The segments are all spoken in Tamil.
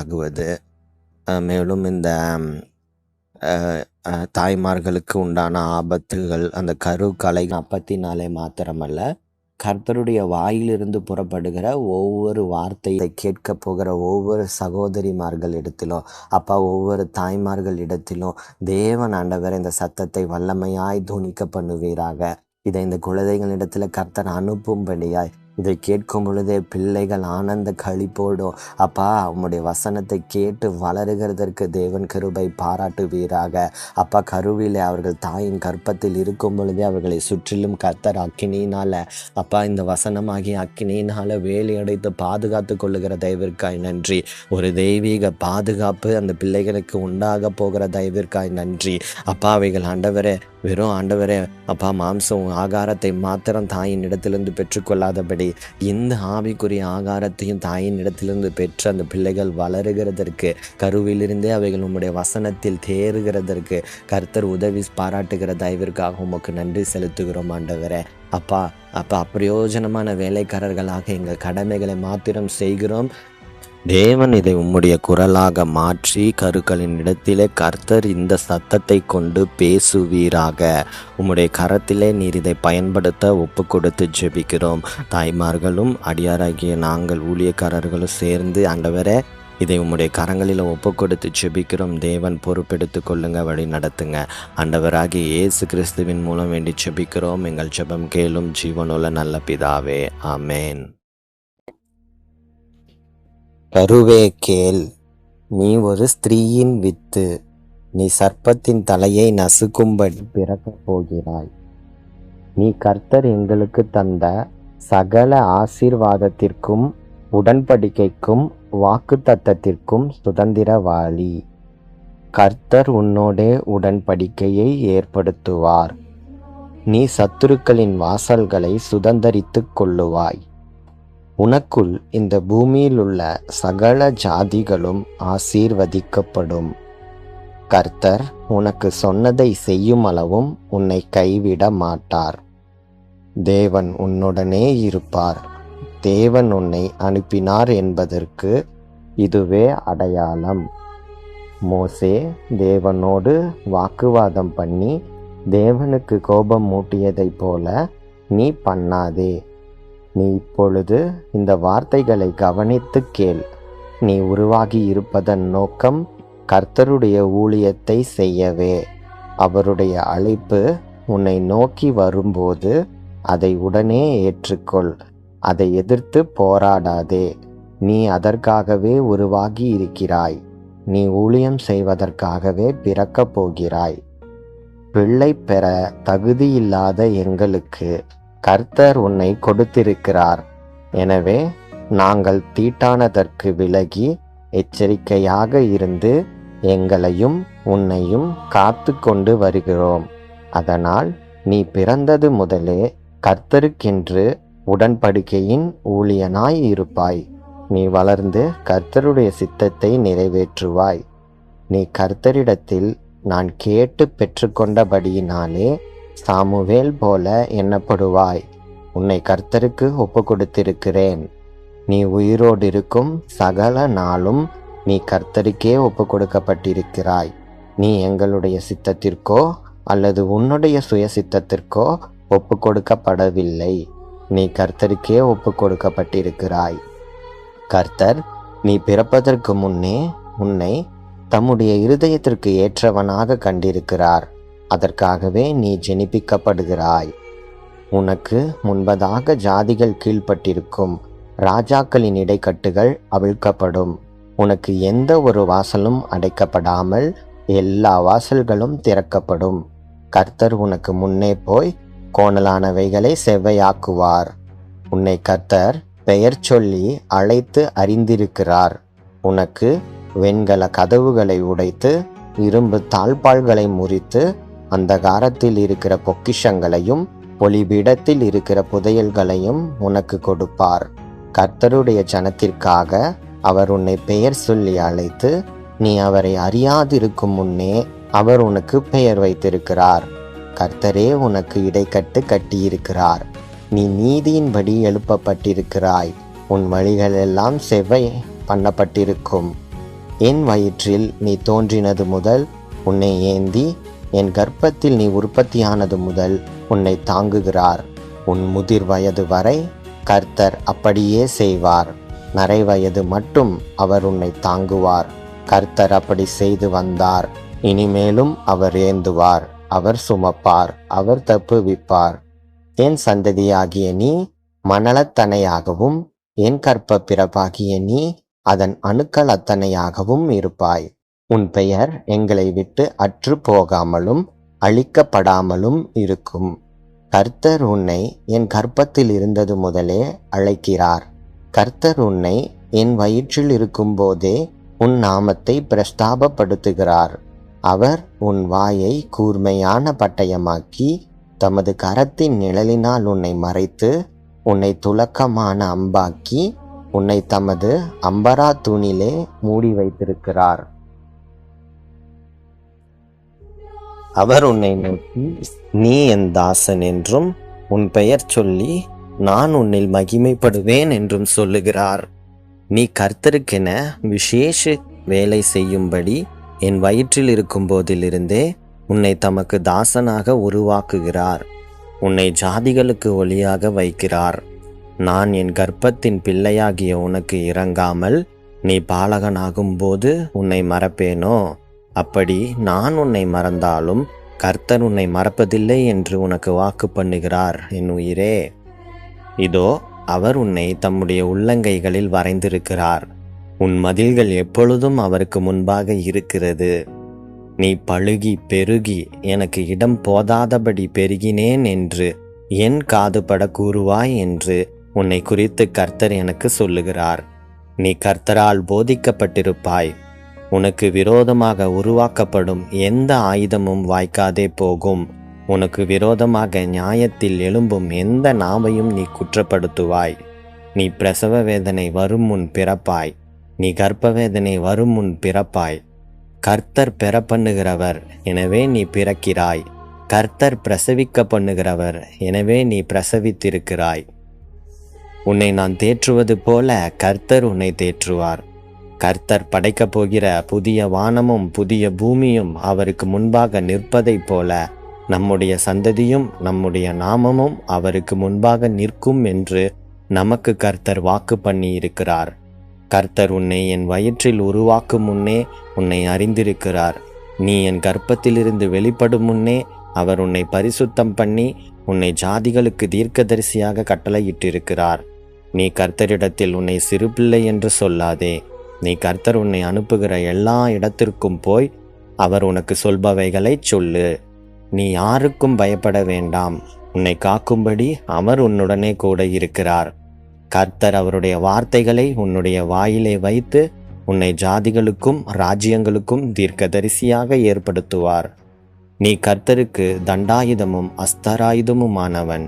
ஆகுவது. மேலும் இந்த தாய்மார்களுக்கு உண்டான ஆபத்துகள் அந்த கருக்கலை அப்பத்தினாலே மாத்திரமல்ல, கர்த்தருடைய வாயிலிருந்து புறப்படுகிற ஒவ்வொரு வார்த்தையை கேட்க போகிற ஒவ்வொரு சகோதரிமார்கள் இடத்திலும், அப்பா, ஒவ்வொரு தாய்மார்கள் இடத்திலும் தேவன் ஆண்டவர் இந்த சத்தத்தை வல்லமையாய் துணிக்க பண்ணுவீராக. இதை இந்த குழந்தைகளிடத்தில் கர்த்தர் அனுப்பும்படியாய் இதை கேட்கும் பொழுதே பிள்ளைகள் ஆனந்த களிப்போடும் அப்பா உம்முடைய வசனத்தை கேட்டு வளருகிறதற்கு தேவன் கிருபை பாராட்டுவீராக. அப்பா, கருவிலே அவர்கள் தாயின் கற்பத்தில் இருக்கும் பொழுதே அவர்களை சுற்றிலும் கர்த்தர் அக்கினியினால அப்பா இந்த வசனமாகிய அக்கினியினால வேலி அடைத்து பாதுகாத்து கொள்ளுகிற தயவிற்காய் நன்றி. ஒரு தெய்வீக பாதுகாப்பு அந்த பிள்ளைகளுக்கு உண்டாக போகிற தயவிற்காய் நன்றி. அப்பா, அவைகள் ஆண்டவரே வெறும் ஆண்டவரே அப்பா மாம்சம் ஆகாரத்தை மாத்திரம் தாயின் இடத்திலிருந்து பெற்றுக்கொள்ளாதபடி இந்த ஆவிக்குரிய ஆகாரத்தையும் தாயின் இடத்திலிருந்து பெற்று அந்த பிள்ளைகள் வளருகிறதற்கு, கருவிலிருந்தே அவைகள் உம்முடைய வசனத்தில் தேறுகிறதற்கு கர்த்தர் உதவி பாராட்டுகிற தயவிற்காக உமக்கு நன்றி செலுத்துகிறோம் ஆண்டவரே. அப்பா அப்பிரயோஜனமான வேலைக்காரர்களாக எங்கள் கடமைகளை மாத்திரம் செய்கிறோம். தேவன் இதை உம்முடைய குரலாக மாற்றி கருக்களின் இடத்திலே கர்த்தர் இந்த சத்தத்தை கொண்டு பேசுவீராக. உம்முடைய கரத்திலே நீர் இதை பயன்படுத்த ஒப்பு கொடுத்து ஜெபிக்கிறோம். தாய்மார்களும் அடியாராகிய நாங்கள் ஊழியக்காரர்களும் சேர்ந்து ஆண்டவரே இதை உம்முடைய கரங்களில் ஒப்பு கொடுத்து ஜெபிக்கிறோம். தேவன் பொறுப்பெடுத்து கொள்ளுங்க, வழி நடத்துங்க. ஆண்டவராகிய இயேசு கிறிஸ்துவின் மூலம் வேண்டி ஜெபிக்கிறோம். எங்கள் ஜெபம் கேளும் ஜீவனுள்ள நல்ல பிதாவே, ஆமேன். கருவே கேள், நீ ஒரு ஸ்திரீயின் வித்து, நீ சர்ப்பத்தின் தலையை நசுக்கும்படி பிறக்கப் போகிறாய். நீ கர்த்தர் எங்களுக்கு தந்த சகல ஆசீர்வாதத்திற்கும் உடன்படிக்கைக்கும் வாக்குத்தத்தத்திற்கும் சுதந்திரவாளி. கர்த்தர் உன்னோடே உடன்படிக்கையை ஏற்படுத்துவார். நீ சத்துருக்களின் வாசல்களை சுதந்தரித்து கொள்ளுவாய். உனக்குள் இந்த பூமியில் உள்ள சகல ஜாதிகளும் ஆசீர்வதிக்கப்படும். கர்த்தர் உனக்கு சொன்னதை செய்யும் அளவும் உன்னை கைவிட மாட்டார். தேவன் உன்னுடனே இருப்பார். தேவன் உன்னை அனுப்பினார் என்பதற்கு இதுவே அடையாளம். மோசே தேவனோடு வாக்குவாதம் பண்ணி தேவனுக்கு கோபம் மூட்டியதைப் போல நீ பண்ணாதே. நீ இப்பொழுது இந்த வார்த்தைகளை கவனித்து கேள். நீ உருவாகி இருப்பதன் நோக்கம் கர்த்தருடைய ஊழியத்தை செய்யவே. அவருடைய அழைப்பு உன்னை நோக்கி வரும்போது அதை உடனே ஏற்றுக்கொள். அதை எதிர்த்து போராடாதே. நீ அதற்காகவே உருவாகி இருக்கிறாய். நீ ஊழியம் செய்வதற்காகவே பிறக்கப் போகிறாய். பிள்ளை பெற தகுதியில்லாத எங்களுக்கு கர்த்தர் உன்னை கொடுத்திருக்கிறார். எனவே நாங்கள் தீட்டானதற்கு விலகி எச்சரிக்கையாக இருந்து எங்களையும் உன்னையும் காத்து கொண்டு வருகிறோம். அதனால் நீ பிறந்தது முதலே கர்த்தருக்கென்று உடன்படிக்கையின் ஊழியனாய் இருப்பாய். நீ வளர்ந்து கர்த்தருடைய சித்தத்தை நிறைவேற்றுவாய். நீ கர்த்தரிடத்தில் நான் கேட்டு பெற்றுக்கொண்டபடியினாலே சாமுவேல் போல எண்ணப்படுவாய். உன்னை கர்த்தருக்கு ஒப்பு கொடுத்திருக்கிறேன். நீ உயிரோடு இருக்கும் சகல நாளும் நீ கர்த்தருக்கே ஒப்பு கொடுக்கப்பட்டிருக்கிறாய். நீ எங்களுடைய சித்தத்திற்கோ அல்லது உன்னுடைய சுய சித்தத்திற்கோ ஒப்பு கொடுக்கப்படவில்லை. நீ கர்த்தருக்கே ஒப்பு கொடுக்கப்பட்டிருக்கிறாய். கர்த்தர் நீ பிறப்பதற்கு முன்னே உன்னை தம்முடைய இருதயத்திற்கு ஏற்றவனாக கண்டிருக்கிறார். அதற்காகவே நீ ஜெனிப்பிக்கப்படுகிறாய். உனக்கு முன்பதாக ஜாதிகள் கீழ்ப்பட்டிருக்கும். ராஜாக்களின் இடைக்கட்டுகள் அவிழ்க்கப்படும். உனக்கு எந்த ஒரு வாசலும் அடைக்கப்படாமல் எல்லா வாசல்களும் திறக்கப்படும். கர்த்தர் உனக்கு முன்னே போய் கோணலானவைகளை செவ்வையாக்குவார். உன்னை கர்த்தர் பெயர் சொல்லி அழைத்து அறிந்திருக்கிறார். உனக்கு வெண்கல கதவுகளை உடைத்து இரும்பு தாழ்பாள்களை முறித்து அந்தகாரத்தில் இருக்கிற பொக்கிஷங்களையும் ஒளிபீடத்தில் இருக்கிற புதையல்களையும் உனக்கு கொடுப்பார். கர்த்தருடைய ஜனத்திற்காக அவர் உன்னை பெயர் சொல்லி அழைத்து நீ அவரை அறியாதிருக்கும் முன்னே அவர் உனக்கு பெயர் வைத்திருக்கிறார். கர்த்தரே உனக்கு இடைக்கட்டு கட்டியிருக்கிறார். நீ நீதியின்படி எழுப்பப்பட்டிருக்கிறாய். உன் வழிகளெல்லாம் செவ்வை பண்ணப்பட்டிருக்கும். என் வயிற்றில் நீ தோன்றினது முதல் உன்னை ஏந்தி என் கர்ப்பத்தில் நீ உற்பத்தியானது முதல் உன்னை தாங்குகிறார். உன் முதிர் வயது வரை கர்த்தர் அப்படியே செய்வார். நரை வயது மட்டும் அவர் உன்னை தாங்குவார். கர்த்தர் அப்படி செய்து வந்தார். இனிமேலும் அவர் ஏந்துவார். அவர் சுமப்பார். அவர் தப்புவிப்பார். என் சந்ததியாகிய நீ மணலத்தனையாகவும் என் கற்ப பிறப்பாகிய நீ அதன் அணுக்கள் அத்தனையாகவும் இருப்பாய். உன் பெயர் எங்களை விட்டு அற்று போகாமலும் அழிக்கப்படாமலும் இருக்கும். கர்த்தர் உன்னை என் கற்பத்தில் இருந்தது முதலே அழைக்கிறார். கர்த்தர் உன்னை என் வயிற்றில் இருக்கும்போதே உன் நாமத்தை பிரஸ்தாபப்படுத்துகிறார். அவர் உன் வாயை கூர்மையான பட்டயமாக்கி தமது கரத்தின் நிழலினால் உன்னை மறைத்து உன்னை துலக்கமான அம்பாக்கி உன்னை தமது அம்பரா தூணிலே மூடி வைத்திருக்கிறார். அவர் உன்னை நோக்கி, நீ என் தாசன் என்றும் உன் பெயர் சொல்லி நான் உன்னில் மகிமைப்படுவேன் என்றும் சொல்லுகிறார். நீ கர்த்தருக்கென விசேஷ வேலை செய்யும்படி என் வயிற்றில் இருக்கும் போதிலிருந்தே உன்னை தமக்கு தாசனாக உருவாக்குகிறார். உன்னை ஜாதிகளுக்கு ஒளியாக வைக்கிறார். நான் என் கர்ப்பத்தின் பிள்ளையாகிய உனக்கு இரங்காமல் நீ பாலகனாகும் போது உன்னை மறப்பேனோ? அப்படி நான் உன்னை மறந்தாலும் கர்த்தர் உன்னை மறப்பதில்லை என்று உனக்கு வாக்கு பண்ணுகிறார் என் உயிரே. இதோ அவர் உன்னை தம்முடைய உள்ளங்கைகளில் வரைந்திருக்கிறார். உன் மதில்கள் எப்பொழுதும் அவருக்கு முன்பாக இருக்கிறது. நீ பழுகி பெருகி எனக்கு இடம் போதாதபடி பெருகினேன் என்று என் காதுபட கூறுவாய் என்று உன்னை குறித்து கர்த்தர் எனக்கு சொல்லுகிறார். நீ கர்த்தரால் போதிக்கப்பட்டிருப்பாய். உனக்கு விரோதமாக உருவாக்கப்படும் எந்த ஆயுதமும் வாய்க்காதே போகும். உனக்கு விரோதமாக நியாயத்தில் எழும்பும் எந்த நாவையும் நீ குற்றப்படுத்துவாய். நீ பிரசவ வேதனை வரும் முன் பிறப்பாய். நீ கர்ப்ப வேதனை வரும் முன் பிறப்பாய். கர்த்தர் பெற பண்ணுகிறவர், எனவே நீ பிறக்கிறாய். கர்த்தர் பிரசவிக்க பண்ணுகிறவர், எனவே நீ பிரசவித்திருக்கிறாய். உன்னை நான் தேற்றுவது போல கர்த்தர் உன்னை தேற்றுவார். கர்த்தர் படைக்கப் போகிற புதிய வானமும் புதிய பூமியும் அவருக்கு முன்பாக நிற்பதைப் போல நம்முடைய சந்ததியும் நம்முடைய நாமமும் அவருக்கு முன்பாக நிற்கும் என்று நமக்கு கர்த்தர் வாக்கு பண்ணி இருக்கிறார். கர்த்தர் உன்னை என் வயிற்றில் உருவாக்கும் முன்னே உன்னை அறிந்திருக்கிறார். நீ என் கர்ப்பத்திலிருந்து வெளிப்படும் முன்னே அவர் உன்னை பரிசுத்தம் பண்ணி உன்னை ஜாதிகளுக்கு தீர்க்கதரிசியாக கட்டளையிட்டிருக்கிறார். நீ கர்த்தரிடத்தில் உன்னை சிறு பிள்ளை என்று சொல்லாதே. நீ கர்த்தர் உன்னை அனுப்புகிற எல்லா இடத்திற்கும் போய் அவர் உனக்கு சொல்பவைகளை சொல்லு. நீ யாருக்கும் பயப்பட வேண்டாம். உன்னை காக்கும்படி அவர் உன்னுடனே கூட இருக்கிறார். கர்த்தர் அவருடைய வார்த்தைகளை உன்னுடைய வாயிலே வைத்து உன்னை ஜாதிகளுக்கும் ராஜ்யங்களுக்கும் தீர்க்கதரிசியாக ஏற்படுத்துவார். நீ கர்த்தருக்கு தண்டாயுதமும் அஸ்தராயுதமுமானவன்.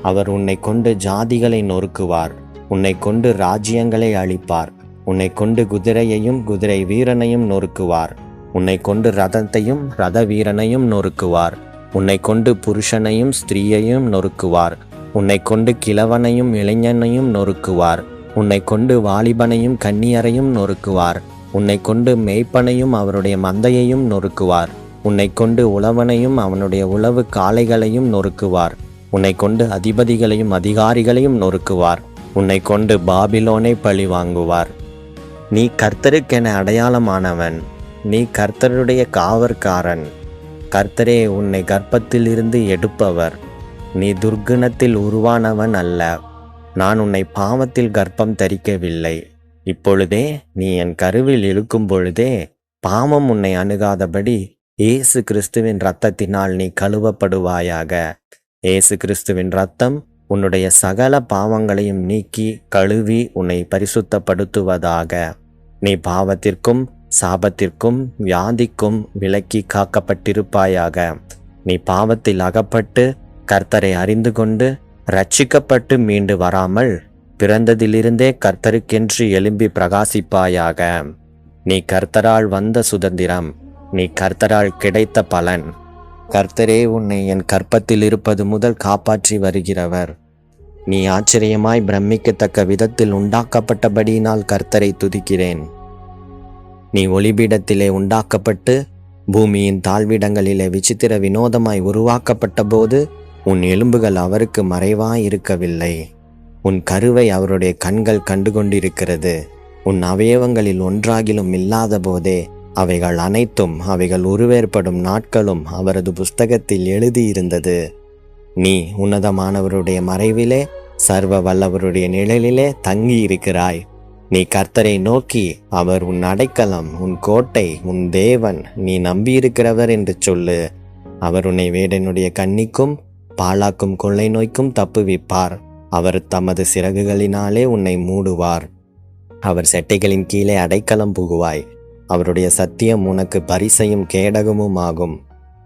அவர் உன்னை கொண்டு ஜாதிகளை நொறுக்குவார். உன்னை கொண்டு ராஜ்யங்களை அழிப்பார். உன்னை கொண்டு குதிரையையும் குதிரை வீரனையும் நொறுக்குவார். உன்னை கொண்டு ரதத்தையும் ரத வீரனையும் நொறுக்குவார். உன்னை கொண்டு புருஷனையும் ஸ்திரீயையும் நொறுக்குவார். உன்னை கொண்டு கிழவனையும் இளைஞனையும் நொறுக்குவார். உன்னை கொண்டு வாலிபனையும் கன்னியரையும் நொறுக்குவார். உன்னை கொண்டு மேய்ப்பனையும் அவருடைய மந்தையையும் நொறுக்குவார். உன்னை கொண்டு உழவனையும் அவனுடைய உழவு காளைகளையும் நொறுக்குவார். உன்னை கொண்டு அதிபதிகளையும் அதிகாரிகளையும் நொறுக்குவார். உன்னை கொண்டு பாபிலோனை பழி வாங்குவார். நீ கர்த்தருக்கென அடையாளமானவன். நீ கர்த்தருடைய காவற்காரன். கர்த்தரே உன்னை கர்ப்பத்திலிருந்து எடுப்பவர். நீ துர்க்குணத்தில் உருவானவன் அல்ல. நான் உன்னை பாவத்தில் கர்ப்பம் தரிக்கவில்லை. இப்பொழுதே நீ என் கருவில் இழுக்கும் பொழுதே பாவம் உன்னை அணுகாதபடி இயேசு கிறிஸ்துவின் இரத்தத்தினால் நீ கழுவப்படுவாயாக. இயேசு கிறிஸ்துவின் இரத்தம் உன்னுடைய சகல பாவங்களையும் நீக்கி கழுவி உன்னை பரிசுத்தப்படுத்துவதாக. நீ பாவத்திற்கும் சாபத்திற்கும் வியாதிக்கும் விலக்கி காக்கப்பட்டிருப்பாயாக. நீ பாவத்தில் அகப்பட்டு கர்த்தரை அறிந்து கொண்டு ரட்சிக்கப்பட்டு மீண்டு வராமல் பிறந்ததிலிருந்தே கர்த்தருக்கென்று எழும்பி பிரகாசிப்பாயாக. நீ கர்த்தரால் வந்த சுதந்திரம். நீ கர்த்தரால் கிடைத்த பலன். கர்த்தரே உன்னை என் கற்பத்தில் இருப்பது முதல் காப்பாற்றி வருகிறவர். நீ ஆச்சரியமாய் பிரமிக்கத்தக்க விதத்தில் உண்டாக்கப்பட்டபடியினால் கர்த்தரை துதிக்கிறேன். நீ ஒளிபீடத்திலே உண்டாக்கப்பட்டு பூமியின் தாழ்விடங்களிலே விசித்திர வினோதமாய் உருவாக்கப்பட்ட போது உன் எலும்புகள் அவருக்கு மறைவாயிருக்கவில்லை. உன் கருவை அவருடைய கண்கள் கண்டுகொண்டிருக்கிறது. உன் அவயவங்களில் ஒன்றாகிலும் இல்லாத போதே அவைகள் அனைத்தும் அவைகள் உருவேற்படும் நாட்களும் அவரது புஸ்தகத்தில் எழுதியிருந்தது. நீ உன்னதமானவருடைய மறைவிலே சர்வ வல்லவருடைய நிழலிலே தங்கி இருக்கிறாய். நீ கர்த்தரை நோக்கி, அவர் உன் அடைக்கலம், உன் கோட்டை, உன் தேவன், நீ நம்பியிருக்கிறவர் என்று சொல்லு. அவர் உன்னை வேடனுடைய கண்ணிக்கும் பாழாக்கும் கொள்ளை நோய்க்கும் தப்புவிப்பார். அவர் தமது சிறகுகளினாலே உன்னை மூடுவார். அவர் செட்டைகளின் கீழே அடைக்கலம் புகுவாய். அவருடைய சத்தியம் உனக்கு பரிசையும் கேடகமும் ஆகும்.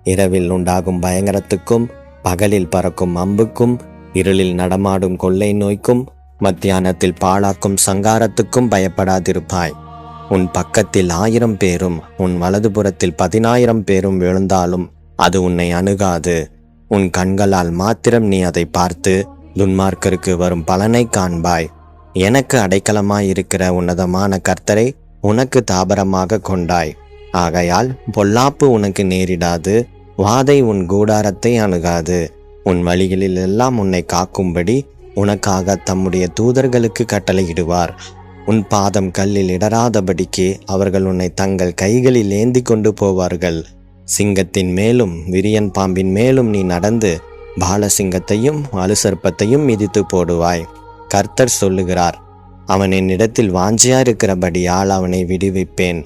இரவில் உண்டாகும் பயங்கரத்துக்கும் பகலில் பறக்கும் அம்புக்கும் இருளில் நடமாடும் கொள்ளை நோய்க்கும் மத்தியானத்தில் பாழாக்கும் சங்காரத்துக்கும் பயப்படாதிருப்பாய். உன் பக்கத்தில் 1000 பேரும் உன் வலதுபுறத்தில் 10,000 பேரும் விழுந்தாலும் அது உன்னை அணுகாது. உன் கண்களால் மாத்திரம் நீ அதை பார்த்து துன்மார்க்கருக்கு வரும் பலனை காண்பாய். எனக்கு அடைக்கலமாயிருக்கிற உன்னதமான கர்த்தரை உனக்கு தாபரமாக கொண்டாய். ஆகையால் பொல்லாப்பு உனக்கு நேரிடாது, வாதை உன் கூடாரத்தை அணுகாது. உன் வழிகளில் எல்லாம் உன்னை காக்கும்படி உனக்காக தம்முடைய தூதர்களுக்கு கட்டளையிடுவார். உன் பாதம் கல்லில் இடராதபடிக்கு அவர்கள் உன்னை தங்கள் கைகளில் ஏந்தி கொண்டு போவார்கள். சிங்கத்தின் மேலும் விரியன் பாம்பின் மேலும் நீ நடந்து பாலசிங்கத்தையும் அலுசர்ப்பத்தையும் மிதித்து போடுவாய். கர்த்தர் சொல்லுகிறார், அவன் என்னிடத்தில் வாஞ்சியாயிருக்கிறபடியால் அவனை விடுவிப்பேன்.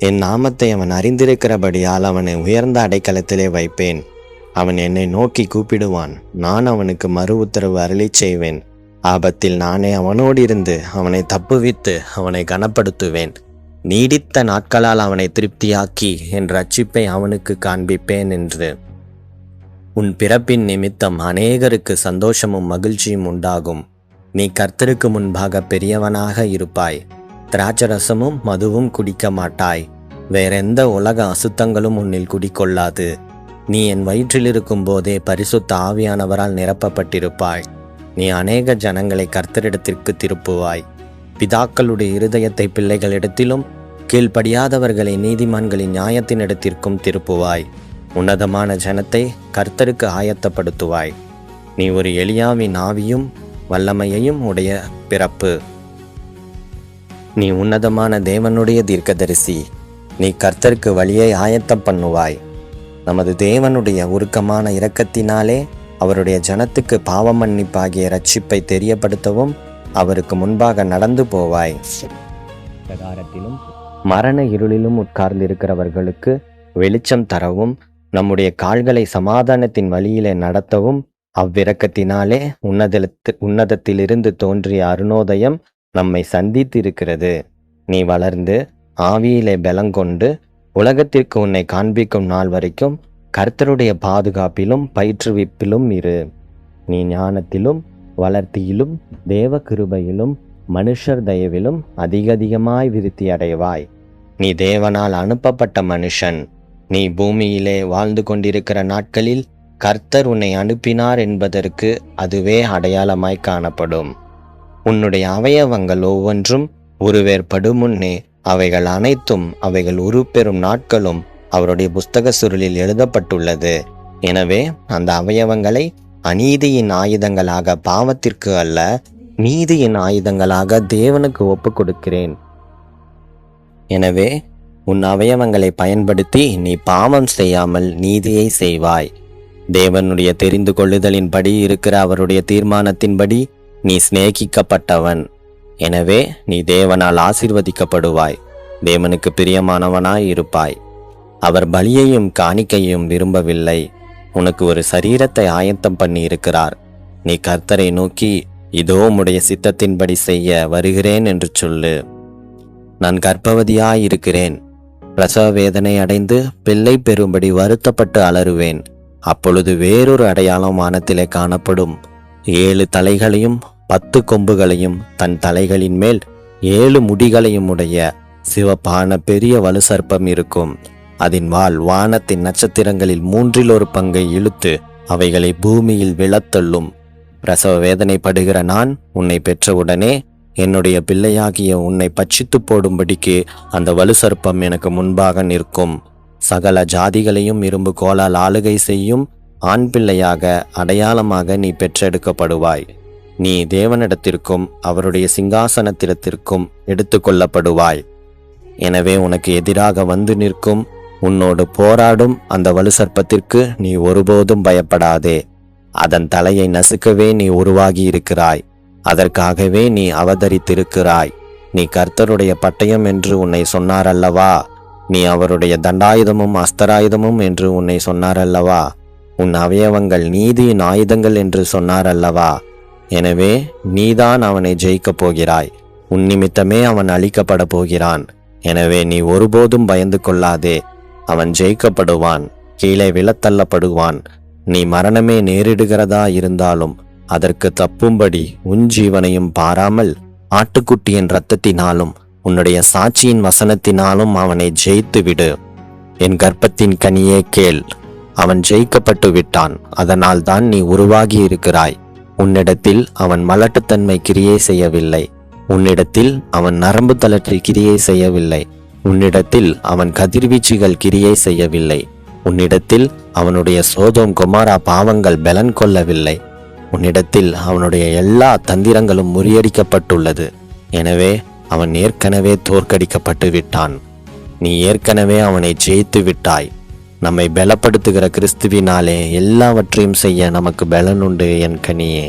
என் நாமத்தை அவன் அறிந்திருக்கிறபடியால் அவனை உயர்ந்த அடைக்கலத்திலே வைப்பேன். அவன் என்னை நோக்கி கூப்பிடுவான், நான் அவனுக்கு மறு உத்தரவு அருளிச் செய்வேன். ஆபத்தில் நானே அவனோடு இருந்து அவனை தப்புவித்து அவனை கனப்படுத்துவேன். நீடித்த நாட்களால் அவனை திருப்தியாக்கி என் ரட்சிப்பை அவனுக்கு காண்பிப்பேன் என்று. உன் பிறப்பின் நிமித்தம் அநேகருக்கு சந்தோஷமும் மகிழ்ச்சியும் உண்டாகும். நீ கர்த்தருக்கு முன்பாக பெரியவனாக இருப்பாய். திராட்சரசமும் மதுவும் குடிக்க மாட்டாய். வேறெந்த உலக அசுத்தங்களும் உன்னில் குடிக்கொள்ளாது. நீ என் வயிற்றில் இருக்கும் போதே பரிசுத்த ஆவியானவரால் நிரப்பப்பட்டிருப்பாய். நீ அநேக ஜனங்களை கர்த்தரிடத்திற்கு திருப்புவாய். பிதாக்களுடைய இருதயத்தை பிள்ளைகளிடத்திலும் கீழ்ப்படியாதவர்களை நீதிமான்களின் நியாயத்தினிடத்திற்கும் திருப்புவாய். உன்னதமான ஜனத்தை கர்த்தருக்கு ஆயத்தப்படுத்துவாய். நீ ஒரு எலியாவின் ஆவியும் வல்லமையையும் உடைய பிறப்பு. நீ உன்னதமான தேவனுடைய தீர்க்கதரிசி. நீ கர்த்தருக்கு வழியை ஆயத்தம் பண்ணுவாய். நமது தேவனுடைய உருக்கமான இரக்கத்தினாலே அவருடைய ஜனத்துக்கு பாவ மன்னிப்பாகிய இரட்சிப்பை தெரியப்படுத்தவும் அவருக்கு முன்பாக நடந்து போவாய். பிரகாரத்திலும் மரண இருளிலும் உட்கார்ந்திருக்கிறவர்களுக்கு வெளிச்சம் தரவும் நம்முடைய கால்களை சமாதானத்தின் வழியிலே நடத்தவும் அவ்விரக்கத்தினாலே உன்னதத்திலிருந்து தோன்றிய அருணோதயம் நம்மை சந்தித்திருக்கிறது. நீ வளர்ந்து ஆவியிலே பலங்கொண்டு உலகத்திற்கு உன்னை காண்பிக்கும் நாள் வரைக்கும் கர்த்தருடைய பாதுகாப்பிலும் பயிற்றுவிப்பிலும் இரு. நீ ஞானத்திலும் வளர்த்தியிலும் தேவ கிருபையிலும் மனுஷர் தயவிலும் அதிகமாய் விருத்தி அடைவாய். நீ தேவனால் அனுப்பப்பட்ட மனுஷன். நீ பூமியிலே வாழ்ந்து கொண்டிருக்கிற நாட்களில் கர்த்தர் உன்னை அனுப்பினார் என்பதற்கு அதுவே அடையாளமாய் காணப்படும். உன்னுடைய அவயவங்கள் ஒவ்வொன்றும் உருவேற்படும் முன்னே அவைகள் அனைத்தும் அவைகள் உருப்பெறும் நாட்களும் அவருடைய புஸ்தக சுருளில் எழுதப்பட்டுள்ளது. எனவே அந்த அவயவங்களை அநீதியின் ஆயுதங்களாக பாவத்திற்கு அல்ல, நீதியின் ஆயுதங்களாக தேவனுக்கு ஒப்புக் கொடுக்கிறேன். எனவே உன் அவயவங்களை பயன்படுத்தி நீ பாவம் செய்யாமல் நீதியை செய்வாய். தேவனுடைய தெரிந்து கொள்ளுதலின்படி இருக்கிற அவருடைய தீர்மானத்தின்படி நீ சிநேகிக்கப்பட்டவன். எனவே நீ தேவனால் ஆசீர்வதிக்கப்படுவாய். தேவனுக்கு பிரியமானவனாய் இருப்பாய். அவர் பலியையும் காணிக்கையும் விரும்பவில்லை. உனக்கு ஒரு சரீரத்தை ஆயத்தம் பண்ணி இருக்கிறார். நீ கர்த்தரை நோக்கி, இதோ உம்முடைய சித்தத்தின்படி செய்ய வருகிறேன் என்று சொல்லு. நான் கர்ப்பவதியாயிருக்கிறேன். பிரசவ வேதனை அடைந்து பிள்ளை பெறும்படி வருத்தப்பட்டு அலறுவேன். அப்பொழுது வேறொரு அடையாளம் வானத்திலே காணப்படும். 7 தலைகளையும் 10 கொம்புகளையும் தன் தலைகளின் மேல் 7 முடிகளையும் உடைய சிவப்பான பெரிய வலுசர்ப்பம் இருக்கும். அதன் வால் வானத்தின் நட்சத்திரங்களில் 1/3 பங்கை இழுத்து அவைகளை பூமியில் விழத்தள்ளும். பிரசவ வேதனைப்படுகிற நான் உன்னை பெற்றவுடனே என்னுடைய பிள்ளையாகிய உன்னை பட்சித்து போடும்படிக்கு அந்த வலுசர்ப்பம் எனக்கு முன்பாக நிற்கும். சகல ஜாதிகளையும் இரும்பு கோலால் ஆளுகை செய்யும் ஆண் பிள்ளையாக அடையாளமாக நீ பெற்றெடுக்கப்படுவாய். நீ தேவனிடத்திற்கும் அவருடைய சிங்காசனத்திடத்திற்கும் எடுத்து கொள்ளப்படுவாய். எனவே உனக்கு எதிராக வந்து நிற்கும், உன்னோடு போராடும் அந்த வலுசர்ப்பத்திற்கு நீ ஒருபோதும் பயப்படாதே. அதன் தலையை நசுக்கவே நீ உருவாகி இருக்கிறாய். அதற்காகவே நீ அவதரித்திருக்கிறாய். நீ கர்த்தருடைய பட்டயம் என்று உன்னை சொன்னாரல்லவா? நீ அவருடைய தண்டாயுதமும் அஸ்தராயுதமும் என்று உன்னை சொன்னாரல்லவா? உன் அவயவங்கள் நீதியின் ஆயுதங்கள் என்று சொன்னாரல்லவா? எனவே நீதான் அவனை ஜெயிக்கப் போகிறாய். உன் நிமித்தமே அவன் அழிக்கப்பட போகிறான். எனவே நீ ஒருபோதும் பயந்து கொள்ளாதே. அவன் ஜெயிக்கப்படுவான், கீழே விழத்தள்ளப்படுவான். நீ மரணமே நேரிடுகிறதா இருந்தாலும் அதற்கு தப்பும்படி உன் ஜீவனையும் பாராமல் ஆட்டுக்குட்டியின் இரத்தத்தினாலும் உன்னுடைய சாட்சியின் வசனத்தினாலும் அவனை ஜெயித்து விடு. என் கர்ப்பத்தின் கனியே கேள், அவன் ஜெயிக்கப்பட்டு விட்டான். அதனால் தான் நீ உருவாகி இருக்கிறாய். உன்னிடத்தில் அவன் மலட்டுத்தன்மை கிரியை செய்யவில்லை. உன்னிடத்தில் அவன் நரம்பு தளர்ச்சி கிரியை செய்யவில்லை. உன்னிடத்தில் அவன் கதிர்வீச்சுகள் கிரியை செய்யவில்லை. உன்னிடத்தில் அவனுடைய சோதோம் கொமாரா பாவங்கள் பலன் கொள்ளவில்லை. உன்னிடத்தில் அவனுடைய எல்லா தந்திரங்களும் முறியடிக்கப்பட்டுள்ளது. எனவே அவன் ஏற்கனவே தோற்கடிக்கப்பட்டு விட்டான். நீ ஏற்கனவே அவனை ஜெயித்து விட்டாய். நம்மை பலப்படுத்துகிற கிறிஸ்துவினாலே எல்லாவற்றையும் செய்ய நமக்கு பலனுண்டு என் கனியே.